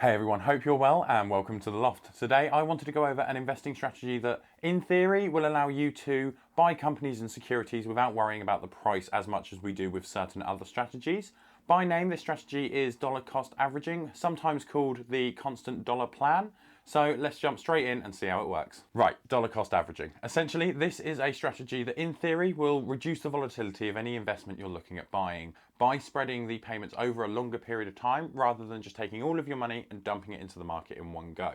Hey everyone, hope you're well and welcome to The Loft. Today I wanted to go over an investing strategy that in theory will allow you to buy companies and securities without worrying about the price as much as we do with certain other strategies. By name, this strategy is dollar cost averaging, sometimes called the constant dollar plan. So let's jump straight in and see how it works. Right, dollar cost averaging. Essentially, this is a strategy that in theory will reduce the volatility of any investment you're looking at buying by spreading the payments over a longer period of time rather than just taking all of your money and dumping it into the market in one go.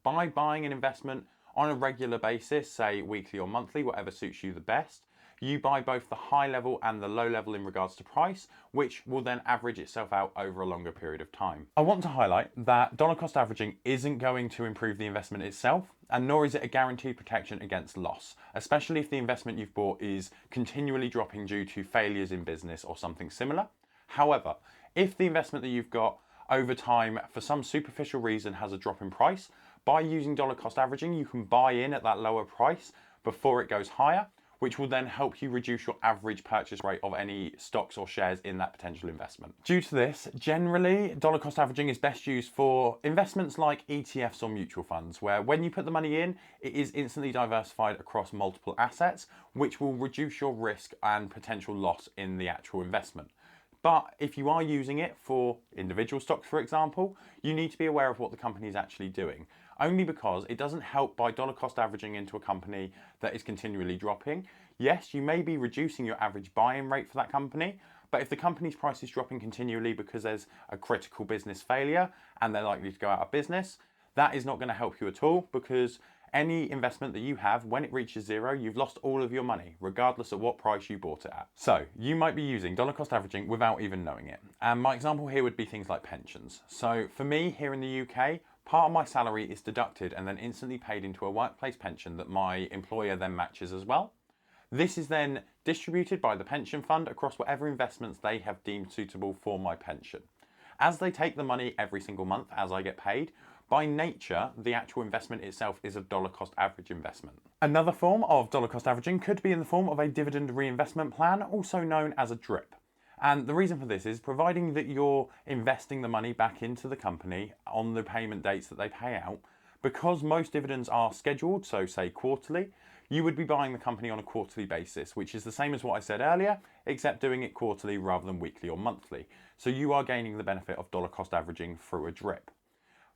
By buying an investment on a regular basis, say weekly or monthly, whatever suits you the best, you buy both the high level and the low level in regards to price, which will then average itself out over a longer period of time. I want to highlight that dollar cost averaging isn't going to improve the investment itself, and nor is it a guaranteed protection against loss, especially if the investment you've bought is continually dropping due to failures in business or something similar. However, if the investment that you've got over time for some superficial reason has a drop in price, by using dollar cost averaging, you can buy in at that lower price before it goes higher, which will then help you reduce your average purchase rate of any stocks or shares in that potential investment. Due to this, generally, dollar cost averaging is best used for investments like ETFs or mutual funds, where when you put the money in, it is instantly diversified across multiple assets, which will reduce your risk and potential loss in the actual investment. But if you are using it for individual stocks, for example, you need to be aware of what the company is actually doing. Only because it doesn't help by dollar cost averaging into a company that is continually dropping. Yes, you may be reducing your average buy-in rate for that company, but if the company's price is dropping continually because there's a critical business failure and they're likely to go out of business, that is not going to help you at all, because any investment that you have, when it reaches zero, you've lost all of your money, regardless of what price you bought it at. So you might be using dollar cost averaging without even knowing it. And my example here would be things like pensions. So for me here in the UK, part of my salary is deducted and then instantly paid into a workplace pension that my employer then matches as well. This is then distributed by the pension fund across whatever investments they have deemed suitable for my pension. As they take the money every single month as I get paid, by nature, the actual investment itself is a dollar cost average investment. Another form of dollar cost averaging could be in the form of a dividend reinvestment plan, also known as a DRIP. And the reason for this is providing that you're investing the money back into the company on the payment dates that they pay out, because most dividends are scheduled, so say quarterly, you would be buying the company on a quarterly basis, which is the same as what I said earlier, except doing it quarterly rather than weekly or monthly. So you are gaining the benefit of dollar cost averaging through a DRIP.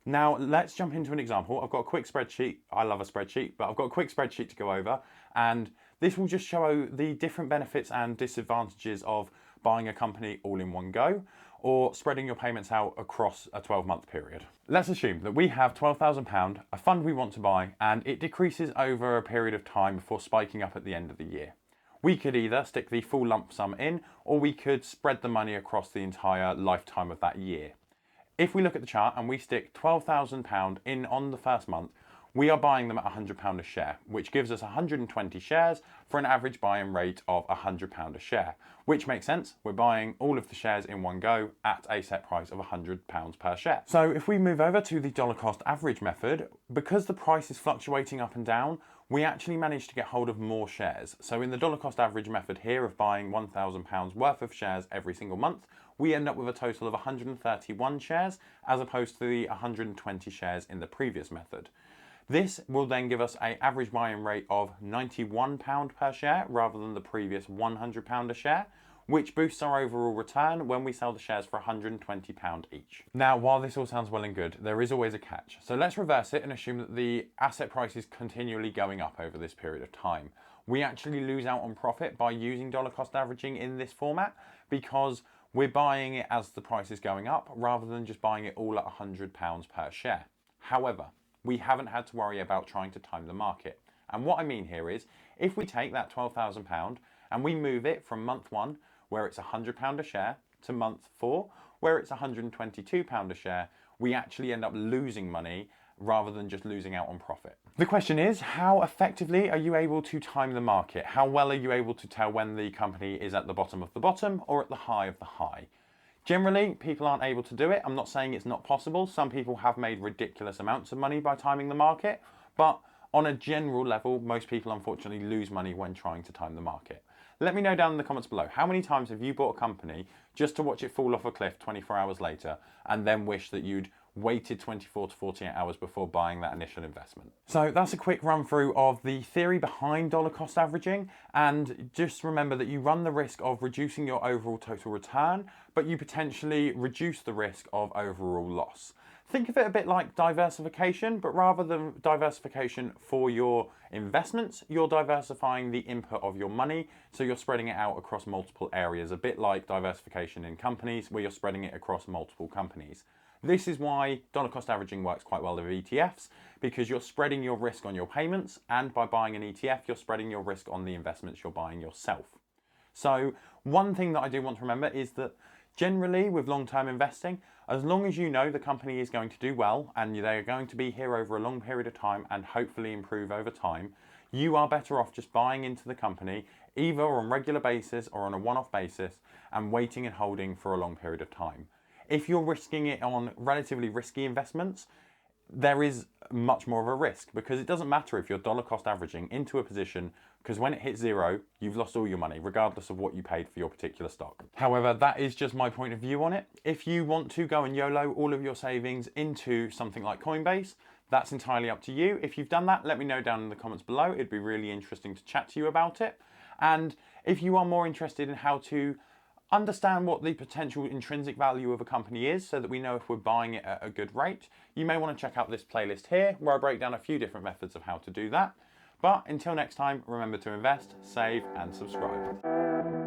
Now let's jump into an example. I've got a quick spreadsheet. I love a spreadsheet, but I've got a quick spreadsheet to go over, and this will just show the different benefits and disadvantages of buying a company all in one go or spreading your payments out across a 12-month period. Let's assume that we have £12,000, a fund we want to buy, and it decreases over a period of time before spiking up at the end of the year. We could either stick the full lump sum in, or we could spread the money across the entire lifetime of that year. If we look at the chart and we stick £12,000 in on the first month, we are buying them at £100 a share, which gives us 120 shares for an average buy-in rate of £100 a share, which makes sense. We're buying all of the shares in one go at a set price of £100 per share. So if we move over to the dollar cost average method, because the price is fluctuating up and down, we actually manage to get hold of more shares. So in the dollar cost average method here of buying £1,000 worth of shares every single month, we end up with a total of 131 shares as opposed to the 120 shares in the previous method. This will then give us an average buy-in rate of £91 per share rather than the previous £100 a share, which boosts our overall return when we sell the shares for £120 each. Now, while this all sounds well and good, there is always a catch. So let's reverse it and assume that the asset price is continually going up over this period of time. We actually lose out on profit by using dollar cost averaging in this format because we're buying it as the price is going up rather than just buying it all at £100 per share. However, we haven't had to worry about trying to time the market. And what I mean here is, if we take that £12,000 and we move it from month 1, where it's £100 a share, to month 4, where it's £122 a share, we actually end up losing money rather than just losing out on profit. The question is, how effectively are you able to time the market? How well are you able to tell when the company is at the bottom of the bottom or at the high of the high? Generally, people aren't able to do it. I'm not saying it's not possible. Some people have made ridiculous amounts of money by timing the market, but on a general level, most people unfortunately lose money when trying to time the market. Let me know down in the comments below, how many times have you bought a company just to watch it fall off a cliff 24 hours later and then wish that you'd waited 24 to 48 hours before buying that initial investment. So that's a quick run through of the theory behind dollar cost averaging, and just remember that you run the risk of reducing your overall total return, but you potentially reduce the risk of overall loss. Think of it a bit like diversification, but rather than diversification for your investments, you're diversifying the input of your money, so you're spreading it out across multiple areas, a bit like diversification in companies, where you're spreading it across multiple companies. This is why dollar cost averaging works quite well with ETFs, because you're spreading your risk on your payments, and by buying an ETF, you're spreading your risk on the investments you're buying yourself. So one thing that I do want to remember is that generally with long-term investing, as long as you know the company is going to do well and they're going to be here over a long period of time and hopefully improve over time, you are better off just buying into the company either on a regular basis or on a one-off basis and waiting and holding for a long period of time. If you're risking it on relatively risky investments, there is much more of a risk, because it doesn't matter if you're dollar cost averaging into a position, because when it hits zero, you've lost all your money, regardless of what you paid for your particular stock. However, that is just my point of view on it. If you want to go and YOLO all of your savings into something like Coinbase, that's entirely up to you. If you've done that, let me know down in the comments below. It'd be really interesting to chat to you about it. And if you are more interested in how to understand what the potential intrinsic value of a company is, so that we know if we're buying it at a good rate, you may want to check out this playlist here, where I break down a few different methods of how to do that. But until next time, remember to invest, save, and subscribe.